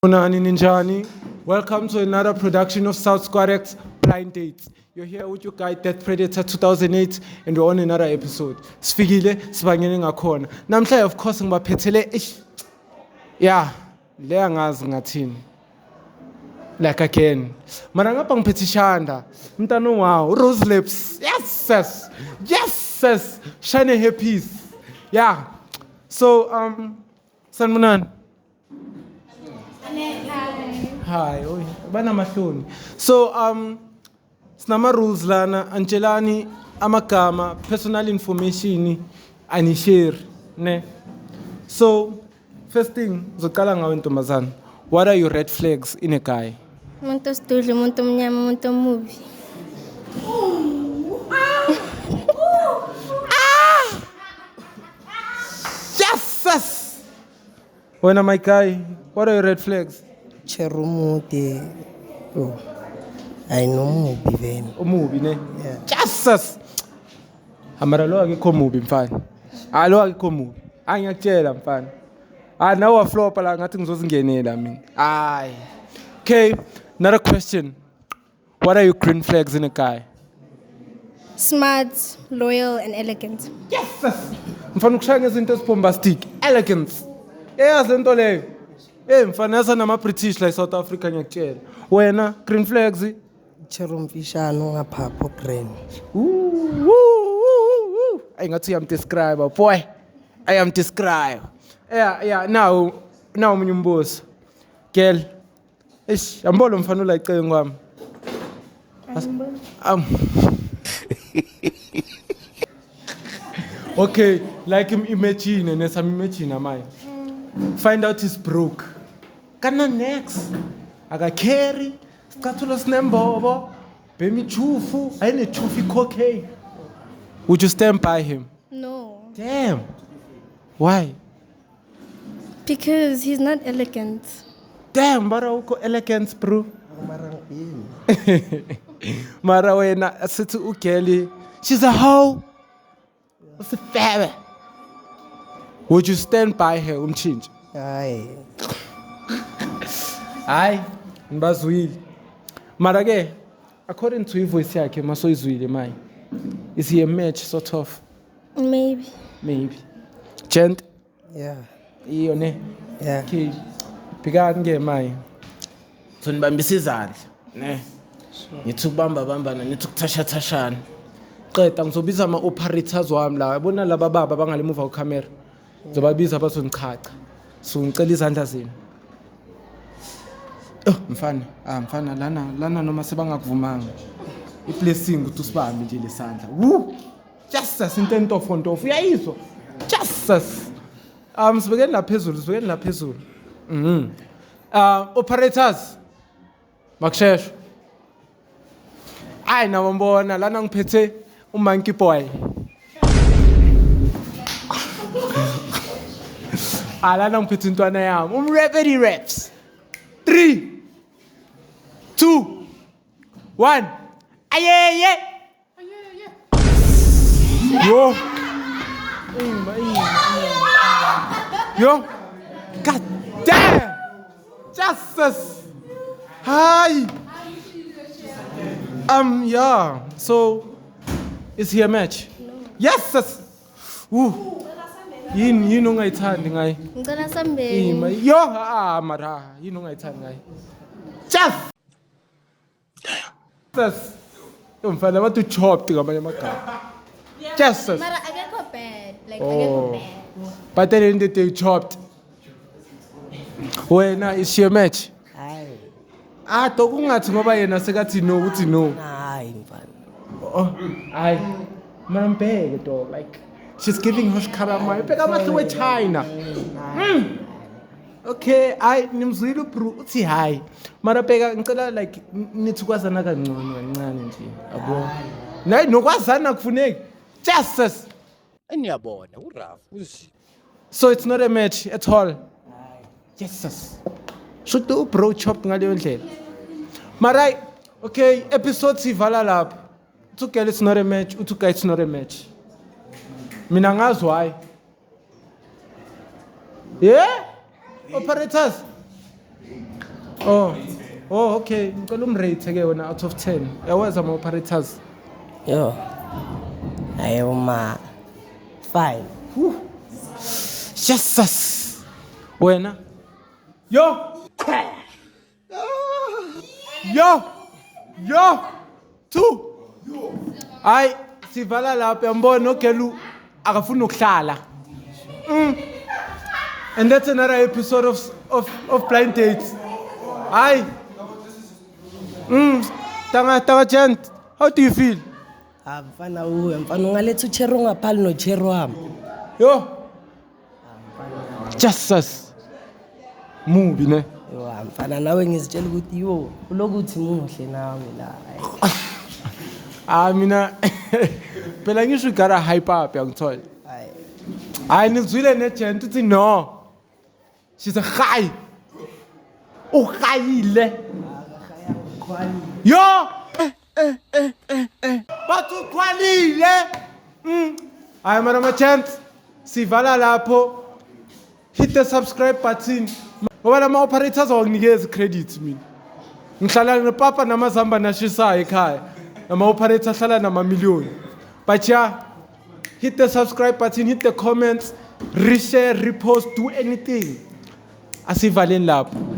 Unani Ninjani, welcome to another production of South Squarex Blind Dates. You're here with your guy Death Predator 2008 and we're on another episode. Sfikile sibangene ngakhona. Namhlanje of course ngibaphethele yeah, le angazi ngathini. Like again. Mara ngapha ngiphethe Shanda. Mntana wow, Rose Lips. Yes. Yes. Shine Happies. Yeah. So Sanmunan. Hi, bana mahloni. So sinama rules lana antshelani amagama, personal information anishare, ne? So first thing zoqala ngawe ntombazana. What are your red flags in a guy? Umuntu osidudla, umuntu omnyama, umuntu omubi. Yes. When am I guy? What are your red flags? Cherumuti. Oh. I know mubi veni. Umubi ne? Yeah. Jesus. Amara lo akekho mubi mfana. Lo akekho mubi. Angiyakutshela mfana. Nawe waflopa la ngathi ngizozingenela mina. Hayi. Okay, another question. What are your green flags in a guy? Smart, loyal, and elegant. Yes. Mfana ukushaya ngezinto ezibombastic, elegance. Eyazi lento leyo. Mfana yasa nama British la South Africa ngiyakutshela. Wena green flags? Cherumfishano ngaphapho green. I ngathi I'm describe, boy. I am describe. Yeah, now umunye umbuzo. Girl. Yambolo mfana ulayicenga kwami. Okay, like imagine mine. Find out he's broke. Kana next. Aka carry, scatula snembobo, bemi chufu, ayine chufi cocaine. Would you stand by him? No. Damn. Why? Because he's not elegant. Damn, mara uko elegance, bro. Marang in. Mara wena asithi ugeli. She's a hoe. What's the fair? Would you stand by her umchinja? Hayi, ngibazwile. Mara ke according to ivoice yakhe masoyizwile manje. Is he a match sort of? Maybe. Gent? Yeah. Iyo ne? Yeah. Okay. Phikani ke manje. Sonibambisa izandla, ne? Ngithi ukubamba nithi ukuthashana. Qeda ngizobiza ama operators wami la. Yabona laba baba bangalemuva kwecamera. Ngizobabiza bazongichacha. So ngicela izandla zenu. Mfana lana noma sebangakuvumanga. Iblessing ukuthi usibambe nje lesandla. Jesus into fonto. Uyayizwa? Jesus. Sibekeni la phezulu. Operators. Makshesho. Hayi nawumbona lana ngiphethe uMonkey Boy. Lana ngiphethe intwana yami. Umrapedy raps. 3 2 1 Aye. Yo. God damn. Jesus. Hi. Yeah. So, is he a match? No. Yes. Yini ungayithandi ngaye? Ngicela sambeni. Yo, mara, yini ungayithandi ngaye? Just. Jesus. Mfana wathi chopped ngamanye amagama. Jesus. Mara akekho bad. Like akekho bad. But then they chopped. Wena is she a match? Hayi. Dokungathi ngoba yena sekathi no uthi no. Hayi mfana. Hayi. Mara mbheke dog like she's giving hush karama. Bheka abantu weChina. Okay, nimzwile bro uthi hayi. Mara bheka ngicela like nithi kwazana kancane nje. Yabo. Nayi nokwazana kufuneki. Jesus. Eniyabona uRaf uzi. So it's not a match at all. Jesus. Should do bro chopped ngaleyo ndlela. Mara okay, episode sivala lapha. Uthugela it's not a match, uthuga it's not a match. Mina ngazi why. Yeah? Operators. Oh, okay. Ngicela umrate ke wena out of 10. Yawazi ama operators. Yo. Ayo ma. 5. Jesus. Wena. Yo. 2. Ay, sivala lapha yambona ogelu akafuna ukuhlala. And that's another episode of Blind Dates. Hi. Tanga gent. How do you feel? Mfana ungaletha uchero ngaphali nochero wami. Yo. Jesus. Movie ne. Yo mfana nawe ngizitshela ukuthi yo ulokuthi muhle nawe la. Mina phela ngisho igara hype up yangithola. Hayi nizwile negent uthi no. She's a high. Ukhayile. Yo! Bathu kwalile. Hayi mana chance. Sivala lapho. Hit the subscribe button. Ngoba lama operators awakunikeza credit mina. Ngihlala nepapa namazamba nashisayo ekhaya. Nama operators hlala nama-million. But yeah, hit the subscribe button, hit the comments, reshare, repost, do anything. Asivaleni lapho.